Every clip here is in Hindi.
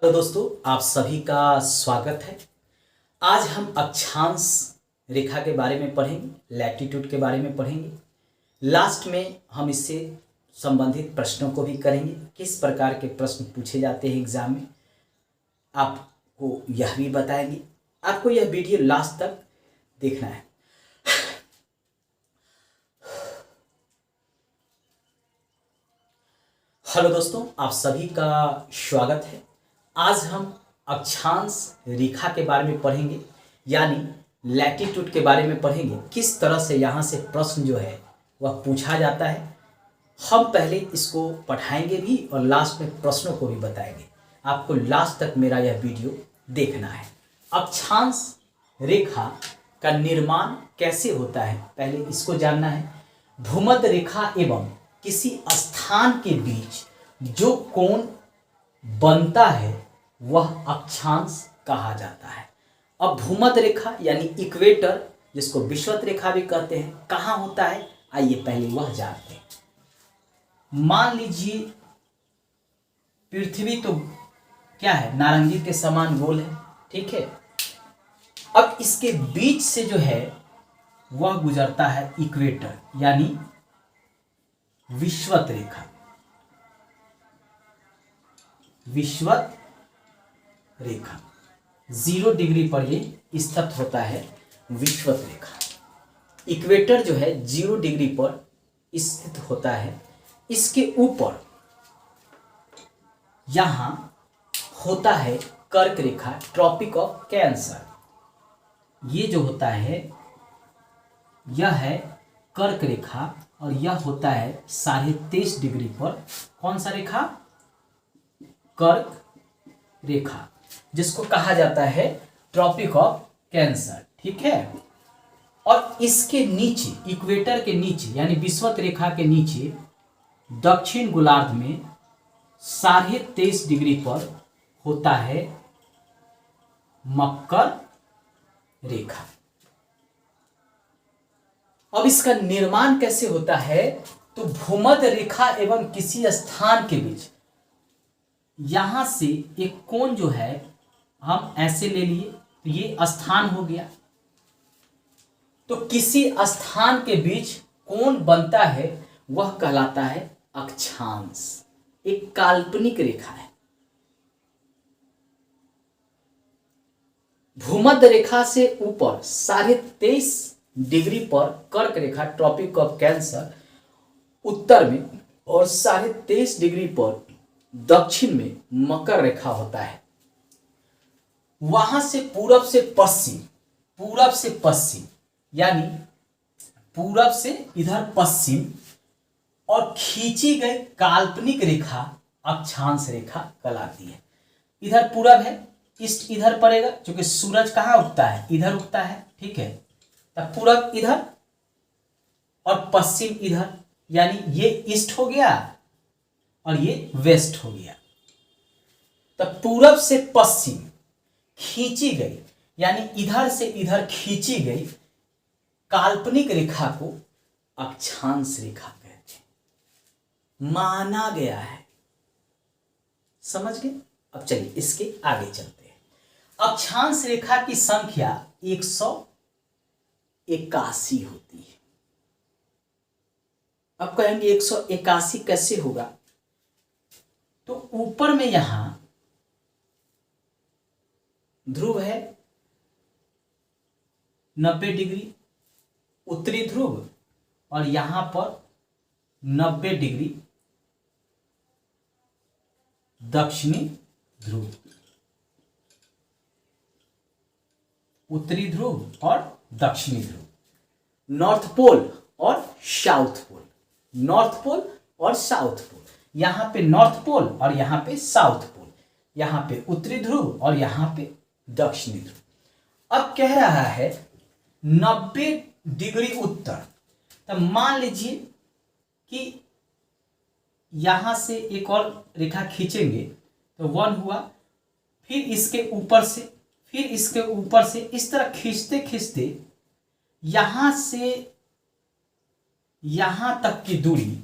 तो दोस्तों, आप सभी का स्वागत है। आज हम अक्षांश रेखा के बारे में पढ़ेंगे, लैटिट्यूड के बारे में पढ़ेंगे। लास्ट में हम इससे संबंधित प्रश्नों को भी करेंगे, किस प्रकार के प्रश्न पूछे जाते हैं एग्जाम में, आपको यह भी बताएंगे। आपको यह वीडियो लास्ट तक देखना है। हेलो दोस्तों, आप सभी का स्वागत है। आज हम अक्षांश रेखा के बारे में पढ़ेंगे, यानी लैटिट्यूड के बारे में पढ़ेंगे। किस तरह से यहाँ से प्रश्न जो है वह पूछा जाता है। हम पहले इसको पढ़ाएंगे भी और लास्ट में प्रश्नों को भी बताएंगे। आपको लास्ट तक मेरा यह वीडियो देखना है। अक्षांश रेखा का निर्माण कैसे होता है, पहले इसको जानना है। भूमध्य रेखा एवं किसी स्थान के बीच जो कोण बनता है वह अक्षांश कहा जाता है। अब भूमध्य रेखा यानी इक्वेटर, जिसको विषुवत रेखा भी कहते हैं, कहाँ होता है, आइए पहले वह जानते हैं। मान लीजिए पृथ्वी तो क्या है, नारंगी के समान गोल है, ठीक है। अब इसके बीच से जो है वह गुजरता है इक्वेटर यानी विषुवत रेखा। विषुवत रेखा 0 डिग्री पर ये स्थित होता है। विषुवत रेखा इक्वेटर जो है 0 डिग्री पर स्थित होता है। इसके ऊपर यहां होता है कर्क रेखा, ट्रॉपिक ऑफ कैंसर। ये जो होता है यह है कर्क रेखा और यह होता है 23.5 डिग्री पर। कौन सा रेखा? कर्क रेखा, जिसको कहा जाता है ट्रॉपिक ऑफ कैंसर, ठीक है। और इसके नीचे, इक्वेटर के नीचे यानी विषुवत रेखा के नीचे दक्षिण गोलार्ध में 23.5 डिग्री पर होता है मकर रेखा। अब इसका निर्माण कैसे होता है, तो भूमध्य रेखा एवं किसी स्थान के बीच यहां से एक कोण जो है हम ऐसे ले लिए, तो ये स्थान हो गया। तो किसी स्थान के बीच कोण बनता है वह कहलाता है अक्षांश। एक काल्पनिक रेखा है। भूमध्य रेखा से ऊपर 23.5 डिग्री पर कर्क रेखा, ट्रॉपिक ऑफ कैंसर उत्तर में, और 23.5 डिग्री पर दक्षिण में मकर रेखा होता है। वहां से पूरब से पश्चिम, पूरब से पश्चिम यानी पूरब से इधर पश्चिम और खींची गई काल्पनिक रेखा अक्षांश रेखा कहलाती है। इधर पूरब है, ईस्ट इधर पड़ेगा, क्योंकि सूरज कहाँ उगता है, इधर उगता है, ठीक है। तब पूरब इधर और पश्चिम इधर, यानी ये ईस्ट हो गया और ये वेस्ट हो गया। तब पूरब से पश्चिम खींची गई, यानी इधर से इधर खींची गई काल्पनिक रेखा को अक्षांश रेखा कहते हैं। माना गया है। समझ गए? अब चलिए इसके आगे चलते हैं। अक्षांश रेखा की संख्या 181 होती है। अब कहेंगे 181 कैसे होगा, तो ऊपर में यहां ध्रुव है 90 डिग्री उत्तरी ध्रुव, और यहां पर 90 डिग्री दक्षिणी ध्रुव। उत्तरी ध्रुव और दक्षिणी ध्रुव, नॉर्थ पोल और साउथ पोल, नॉर्थ पोल और साउथ पोल। यहां पे नॉर्थ पोल और यहां पे साउथ पोल, यहां पे उत्तरी ध्रुव और यहां पे दक्षिणी ध्रुव। अब कह रहा है 90 डिग्री उत्तर। तब मान लीजिए कि यहां से एक और रेखा खींचेंगे तो 1 हुआ, फिर इसके ऊपर से, फिर इसके ऊपर से, इस तरह खींचते खींचते यहां से यहां तक की दूरी,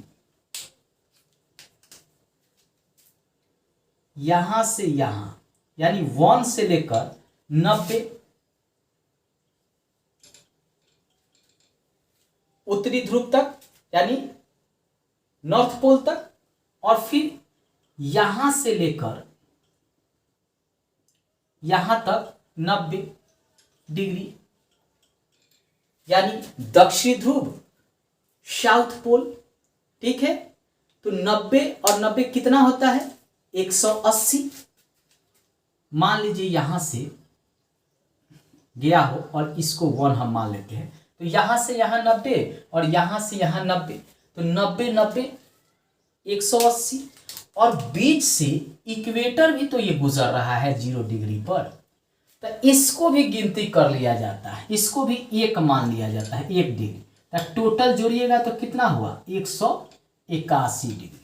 यहां से यहां यानी 1 से लेकर 90 उत्तरी ध्रुव तक यानी नॉर्थ पोल तक, और फिर यहां से लेकर यहां तक 90 डिग्री यानी दक्षिणी ध्रुव, साउथ पोल। ठीक है, तो 90 और 90 कितना होता है? 180। मान लीजिए यहां से गया हो और इसको 1 हम मान लेते हैं, तो यहां से यहां 90 और यहां से यहां 90, तो 90 90 180, और बीच से इक्वेटर भी तो ये गुजर रहा है 0 डिग्री पर, तो इसको भी गिनती कर लिया जाता है, इसको भी 1 मान लिया जाता है, 1 डिग्री। तो टोटल जोड़िएगा तो कितना हुआ? 181 डिग्री।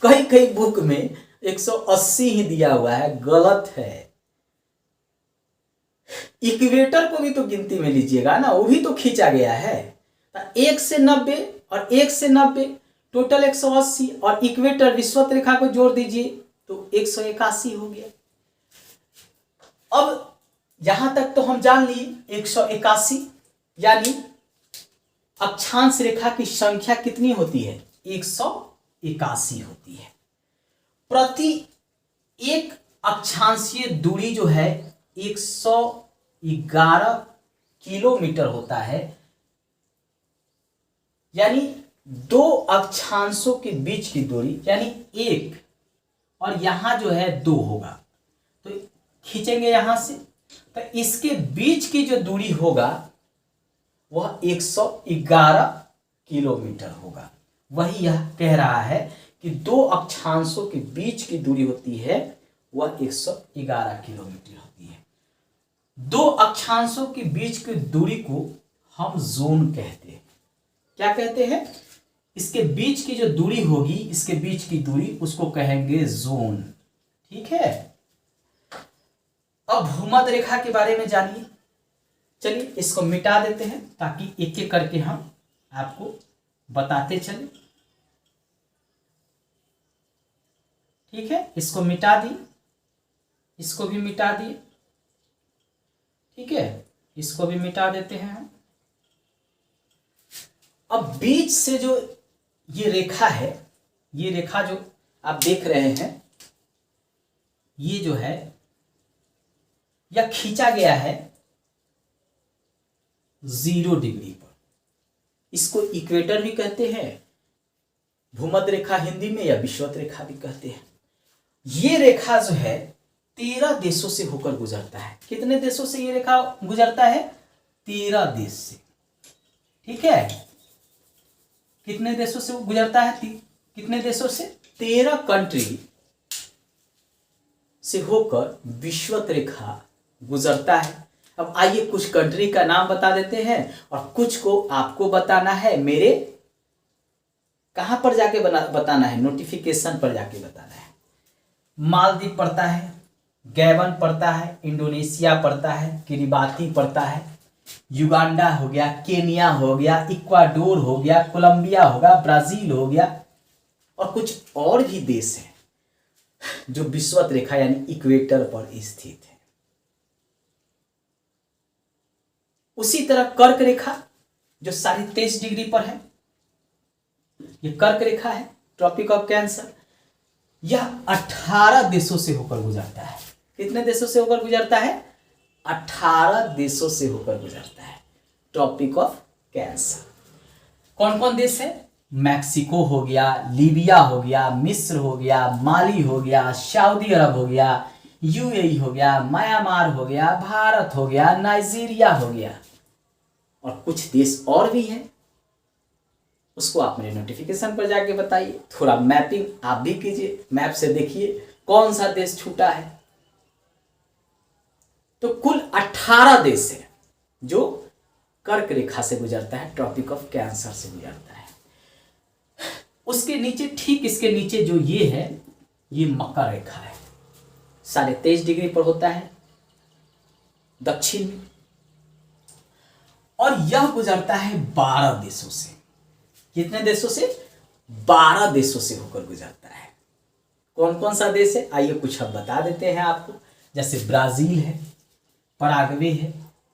कई कई बुक में 180 ही दिया हुआ है, गलत है। इक्वेटर को भी तो गिनती में लीजिएगा ना, वो भी तो खींचा गया है। 1 से 90 और 1 से 90 टोटल 180, और इक्वेटर विषुवत रेखा को जोड़ दीजिए तो 181 हो गया। अब यहां तक तो हम जान लिए 181, यानी अक्षांश रेखा की संख्या कितनी होती है? 181 होती है। प्रति एक अक्षांशीय दूरी जो है 111 किलोमीटर होता है, यानी 2 अक्षांशों के बीच की दूरी, यानी 1 और यहां जो है 2 होगा, तो खींचेंगे यहां से, तो इसके बीच की जो दूरी होगा वह 111 किलोमीटर होगा। वही यह कह रहा है कि 2 अक्षांशों के बीच की दूरी होती है वह 111 किलोमीटर होती है। 2 अक्षांशों के बीच की दूरी को हम जोन कहते हैं। क्या कहते हैं? इसके बीच की जो दूरी होगी, इसके बीच की दूरी, उसको कहेंगे जोन। ठीक है, अब भूमध्य रेखा के बारे में जानिए। चलिए इसको मिटा देते हैं ताकि एक एक करके हम आपको बताते चले। ठीक है, इसको मिटा दिए, इसको भी मिटा दिए। ठीक है, इसको भी मिटा देते हैं हम। अब बीच से जो ये रेखा है, ये रेखा जो आप देख रहे हैं, ये जो है यह खींचा गया है 0 डिग्री पर। इसको इक्वेटर भी कहते हैं, भूमध्य रेखा हिंदी में, या विषुवत रेखा भी कहते हैं। ये रेखा जो है 13 देशों से होकर गुजरता है। कितने देशों से ये रेखा गुजरता है? 13 देश से। ठीक है, कितने देशों से गुजरता है? कितने देशों से? 13 कंट्री से होकर विषुवत रेखा गुजरता है। अब आइए कुछ कंट्री का नाम बता देते हैं और कुछ को आपको बताना है। मेरे कहां पर जाके बताना है? नोटिफिकेशन पर जाके बताना है। मालदीव पड़ता है, गैबन पड़ता है, इंडोनेशिया पड़ता है, किरिबाती पड़ता है, युगांडा हो गया, केनिया हो गया, इक्वाडोर हो गया, कोलंबिया होगा, ब्राजील हो गया, और कुछ और भी देश हैं जो विषुवत रेखा यानी इक्वेटर पर स्थित है। उसी तरह कर्क रेखा जो 23.5 डिग्री पर है, ये कर्क रेखा है, ट्रॉपिक ऑफ कैंसर। यह 18 देशों से होकर गुजरता है। कितने देशों से होकर गुजरता है? 18 देशों से होकर गुजरता है ट्रॉपिक ऑफ कैंसर। कौन कौन देश है? मैक्सिको हो गया, लीबिया हो गया, मिस्र हो गया, माली हो गया, सऊदी अरब हो गया, यूएई हो गया, म्यांमार हो गया, भारत हो गया, नाइजीरिया हो गया, और कुछ देश और भी हैं। उसको आप मेरे नोटिफिकेशन पर जाके बताइए। थोड़ा मैपिंग आप भी कीजिए, मैप से देखिए कौन सा देश छूटा है। तो कुल 18 देश है जो कर्क रेखा से गुजरता है, ट्रॉपिक ऑफ कैंसर से गुजरता है। उसके नीचे, ठीक इसके नीचे जो ये है, ये मकर रेखा है, 23.5 डिग्री पर होता है दक्षिण में, और यह गुजरता है 12 देशों से। कितने देशों से? 12 देशों से होकर गुजरता है। कौन कौन सा देश है, आइए कुछ हम बता देते हैं आपको। जैसे ब्राज़ील है, पराग्वे है,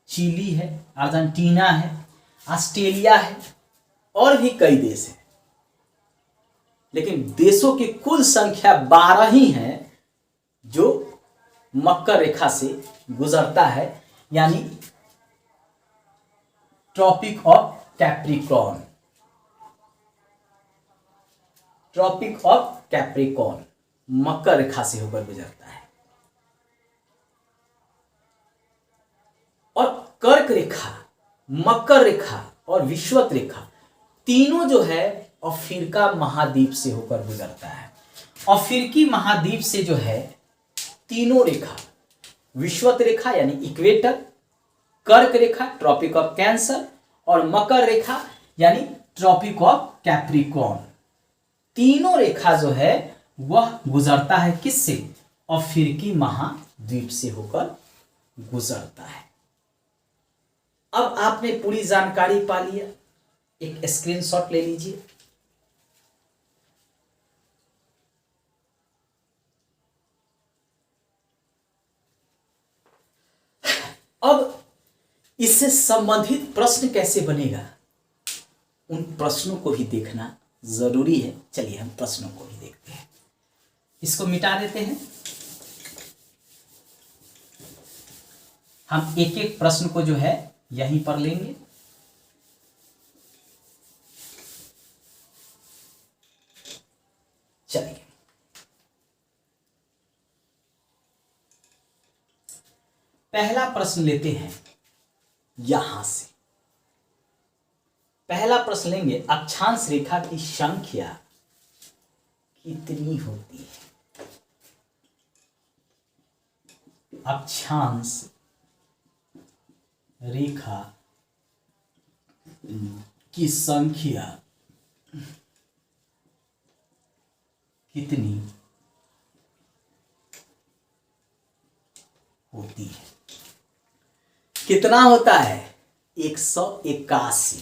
चिली है, अर्जेंटीना है, ऑस्ट्रेलिया है और भी कई देश हैं। लेकिन देशों की कुल संख्या 12 ही है जो मकर रेखा से गुजरता है, यानी tropic of Capricorn. Tropic of Capricorn मकर रेखा से होकर गुजरता है। और कर्क रेखा, मकर रेखा और विषुवत रेखा तीनों जो है अफ्रीका महाद्वीप से होकर गुजरता है। अफ्रीकी महाद्वीप से जो है तीनों रेखा, विषुवत रेखा यानी इक्वेटर, कर्क रेखा ट्रॉपिक ऑफ कैंसर और मकर रेखा यानी ट्रॉपिक ऑफ कैप्रिकॉर्न, तीनों रेखा जो है वह गुजरता है किससे? अफ्रीकी महाद्वीप से होकर गुजरता है। अब आपने पूरी जानकारी पा लिया, एक स्क्रीनशॉट ले लीजिए। अब इससे संबंधित प्रश्न कैसे बनेगा, उन प्रश्नों को भी देखना जरूरी है। चलिए हम प्रश्नों को भी देखते हैं। इसको मिटा देते हैं। हम एक एक प्रश्न को जो है यहीं पर लेंगे। चलिए पहला प्रश्न लेते हैं यहां से। पहला प्रश्न लेंगे, अक्षांश रेखा की संख्या कितनी होती है? अक्षांश रेखा की संख्या कितनी होती है? कितना होता है? 181।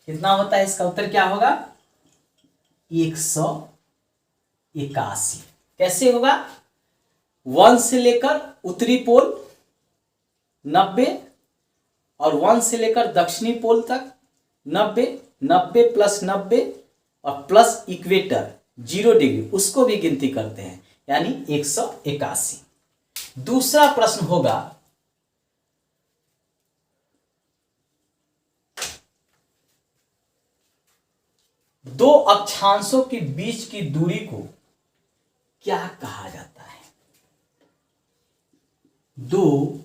कितना होता है? इसका उत्तर क्या होगा? 181। कैसे होगा? 1 से लेकर उत्तरी पोल 90 और 1 से लेकर दक्षिणी पोल तक 90, 90 प्लस 90 और प्लस इक्वेटर 0 डिग्री, उसको भी गिनती करते हैं, यानी 181। दूसरा प्रश्न होगा, दो अक्षांशों के बीच की दूरी को क्या कहा जाता है? दो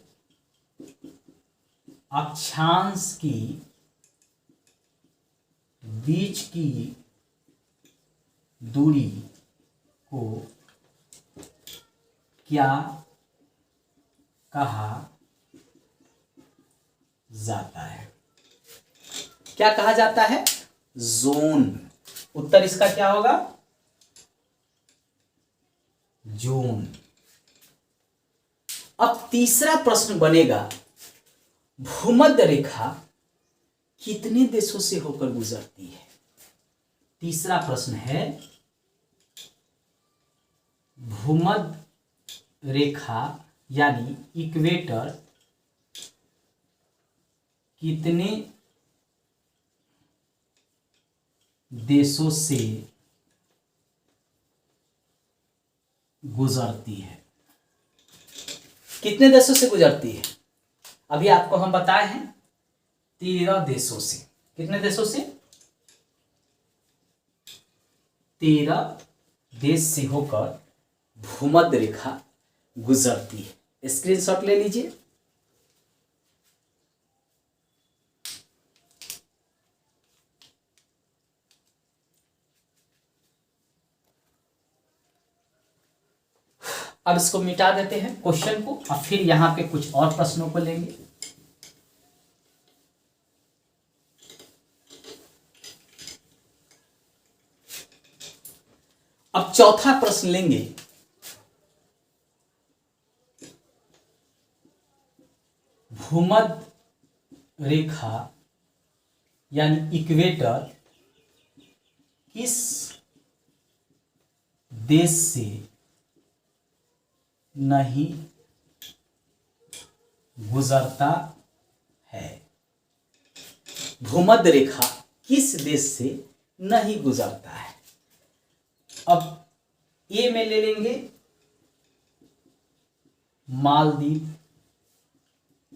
अक्षांश की बीच की दूरी को क्या कहा जाता है? क्या कहा जाता है? जोन। उत्तर इसका क्या होगा? जोन। अब तीसरा प्रश्न बनेगा, भूमध्य रेखा कितने देशों से होकर गुजरती है? तीसरा प्रश्न है, भूमध्य रेखा यानी इक्वेटर कितने देशों से गुजरती है? कितने देशों से गुजरती है? अभी आपको हम बताए हैं 13 देशों से। कितने देशों से? 13 देश से होकर भूमध्य रेखा गुजरती है। स्क्रीनशॉट ले लीजिए। अब इसको मिटा देते हैं क्वेश्चन को, और फिर यहां पे कुछ और प्रश्नों को लेंगे। अब चौथा प्रश्न लेंगे, भूमध्य रेखा यानी इक्वेटर किस देश से नहीं गुजरता है। भूमध्य रेखा किस देश से नहीं गुजरता है? अब ए में ले लेंगे मालदीव,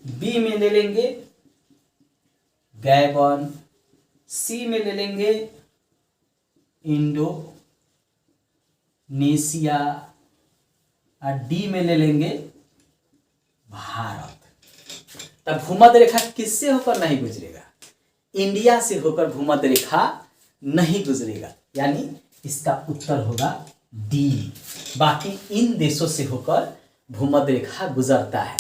बी में ले लेंगे गैबन, सी में ले लेंगे इंडोनेशिया और डी में ले लेंगे भारत। तब भूमध्य रेखा किससे होकर नहीं गुजरेगा? इंडिया से होकर भूमध्य रेखा नहीं गुजरेगा, यानी इसका उत्तर होगा डी। बाकी इन देशों से होकर भूमध्य रेखा गुजरता है।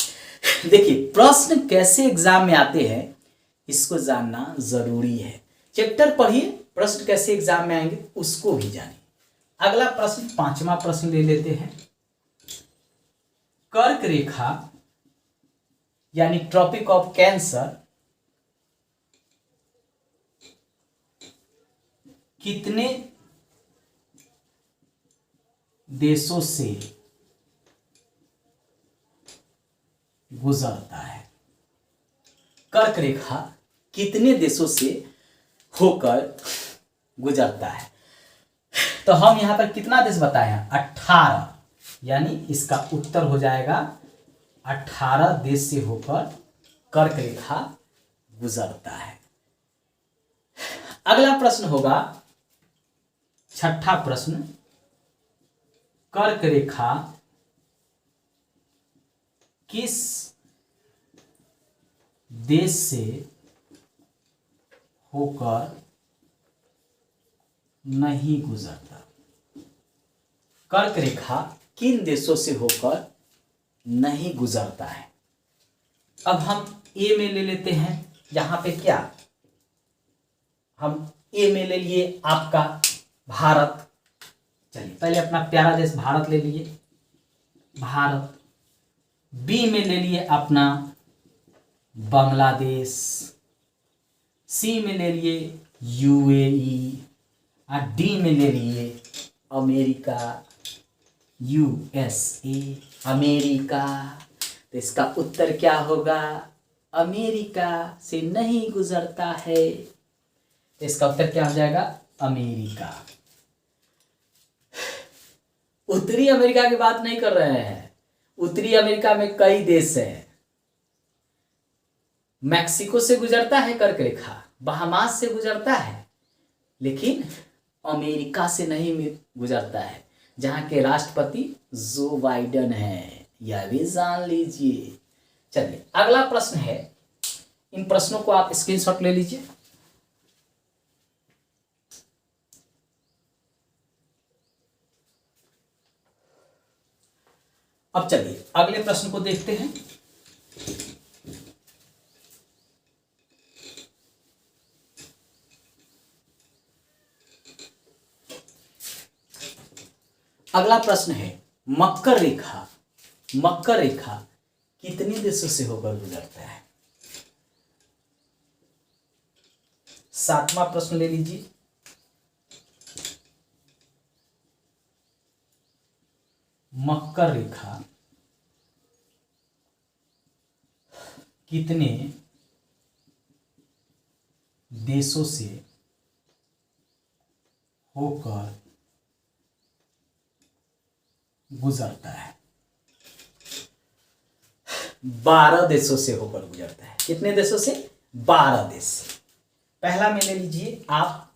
देखिए, प्रश्न कैसे एग्जाम में आते हैं इसको जानना जरूरी है। चैप्टर पढ़िए, प्रश्न कैसे एग्जाम में आएंगे उसको भी जानिए। अगला प्रश्न, पांचवा प्रश्न ले लेते हैं। कर्क रेखा यानी ट्रॉपिक ऑफ कैंसर कितने देशों से गुजरता है? कर्क रेखा कितने देशों से होकर गुजरता है? तो हम यहां पर कितना देश बताए हैं? 18, यानी इसका उत्तर हो जाएगा 18 देश से होकर कर्क रेखा गुजरता है। अगला प्रश्न होगा छठा प्रश्न, कर्क रेखा किस देश से होकर नहीं गुजरता? कर्क रेखा किन देशों से होकर नहीं गुजरता है? अब हम ए में ले लेते हैं। यहां पे क्या, हम ए में ले लिए आपका भारत। चलिए पहले अपना प्यारा देश भारत ले लिए, भारत। बी में ले लिए अपना बांग्लादेश, सी में ले लिए यूएई और डी में ले लिए अमेरिका, यूएसए, अमेरिका। तो इसका उत्तर क्या होगा? अमेरिका से नहीं गुजरता है। तो इसका उत्तर क्या हो जाएगा? अमेरिका। उत्तरी अमेरिका की बात नहीं कर रहे हैं। उत्तरी अमेरिका में कई देश हैं। मैक्सिको से गुजरता है कर्क रेखा, बहामास से गुजरता है, लेकिन अमेरिका से नहीं गुजरता है, जहां के राष्ट्रपति जो बाइडेन हैं। यह भी जान लीजिए। चलिए अगला प्रश्न है, इन प्रश्नों को आप स्क्रीनशॉट ले लीजिए। अब चलिए अगले प्रश्न को देखते हैं। अगला प्रश्न है, मकर रेखा, मकर रेखा कितने देशों से होकर गुजरता है? सातवां प्रश्न ले लीजिए। मकर रेखा कितने देशों से होकर गुजरता है? 12 देशों से होकर गुजरता है। कितने देशों से? 12 देश से। पहला में ले लीजिए आप,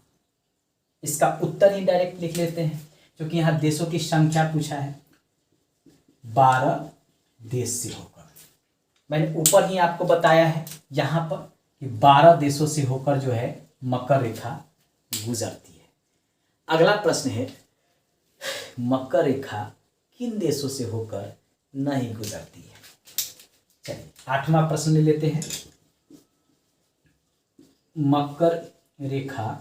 इसका उत्तर ही डायरेक्ट लिख लेते हैं क्योंकि यहां देशों की संख्या पूछा है। 12 देश से होकर, मैंने ऊपर ही आपको बताया है यहां पर कि 12 देशों से होकर जो है मकर रेखा गुजरती है। अगला प्रश्न है, मकर रेखा किन देशों से होकर नहीं गुजरती है? चलिए 8वां प्रश्न ले लेते हैं। मकर रेखा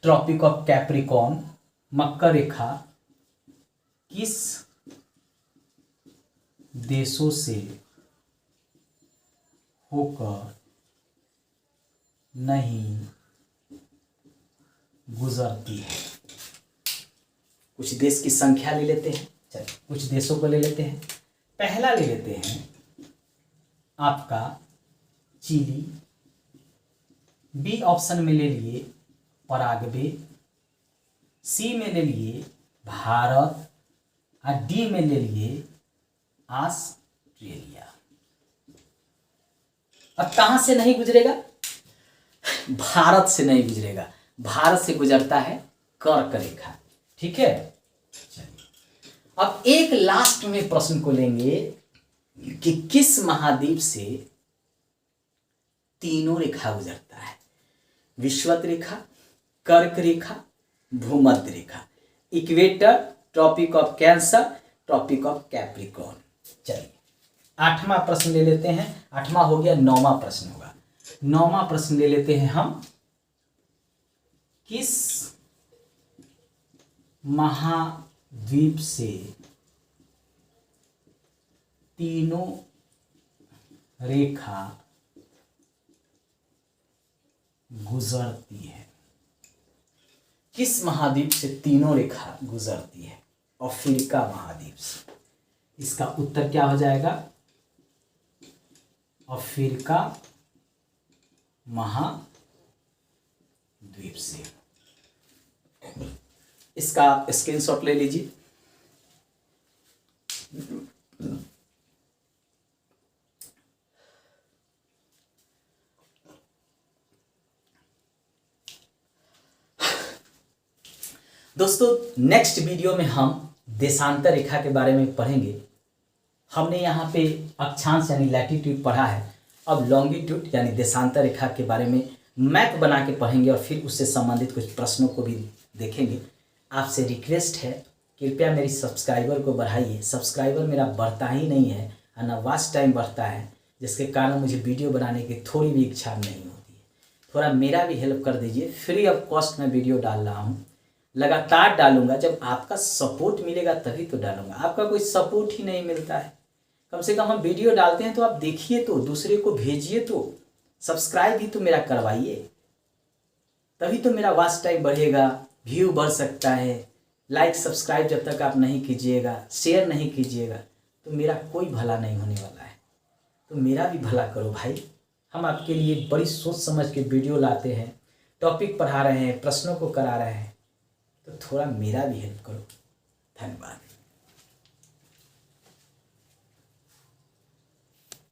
ट्रॉपिक ऑफ कैप्रिकॉर्न, मकर रेखा किस देशों से होकर नहीं गुजरती है? कुछ देश की संख्या ले लेते हैं। चलिए कुछ देशों को ले लेते हैं। पहला ले लेते हैं आपका चिली, बी ऑप्शन में ले लिए पराग्वे, सी में ले लिए भारत और डी में ले लिए ऑस्ट्रेलिया। अब कहां से नहीं गुजरेगा? भारत से नहीं गुजरेगा, भारत से गुजरता है कर्क रेखा। ठीक है, चलिए अब एक लास्ट में प्रश्न को लेंगे कि किस महाद्वीप से तीनों रेखा गुजरता है? विषुवत रेखा, कर्क रेखा, भूमध्य रेखा, equator, tropic of Cancer, tropic of Capricorn. चलिए 8वां प्रश्न ले लेते हैं। 8वां हो गया, 9वां प्रश्न होगा। 9वां प्रश्न ले लेते हैं हम। किस महाद्वीप से तीनों रेखा गुजरती है? किस महाद्वीप से तीनों रेखा गुजरती है? अफ्रीका महाद्वीप से। इसका उत्तर क्या हो जाएगा? अफ्रीका महाद्वीप से। इसका स्क्रीनशॉट ले लीजिए। दोस्तों नेक्स्ट वीडियो में हम देशांतर रेखा के बारे में पढ़ेंगे। हमने यहाँ पे अक्षांश यानी लैटिट्यूड पढ़ा है, अब लॉन्गिट्यूड यानी देशांतर रेखा के बारे में मैप बना के पढ़ेंगे और फिर उससे संबंधित कुछ प्रश्नों को भी देखेंगे। आपसे रिक्वेस्ट है कृपया मेरी सब्सक्राइबर को बढ़ाइए। सब्सक्राइबर मेरा बढ़ता ही नहीं है और ना वॉच टाइम बढ़ता है, जिसके कारण मुझे वीडियो बनाने की थोड़ी भी इच्छा नहीं होती है। थोड़ा मेरा भी हेल्प कर दीजिए। फ्री ऑफ कॉस्ट में वीडियो डाल रहा हूँ, लगातार डालूंगा। जब आपका सपोर्ट मिलेगा तभी तो डालूंगा। आपका कोई सपोर्ट ही नहीं मिलता है। कम से कम हम वीडियो डालते हैं तो आप देखिए, तो दूसरे को भेजिए, तो सब्सक्राइब भी तो मेरा करवाइए, तभी तो मेरा वॉच टाइम बढ़ेगा, व्यू बढ़ सकता है। लाइक सब्सक्राइब जब तक आप नहीं कीजिएगा, शेयर नहीं कीजिएगा, तो मेरा कोई भला नहीं होने वाला है। तो मेरा भी भला करो भाई। हम आपके लिए बड़ी सोच समझ के वीडियो लाते हैं, टॉपिक पढ़ा रहे हैं, प्रश्नों को करा रहे हैं, तो थोड़ा मेरा भी हेल्प करो। धन्यवाद।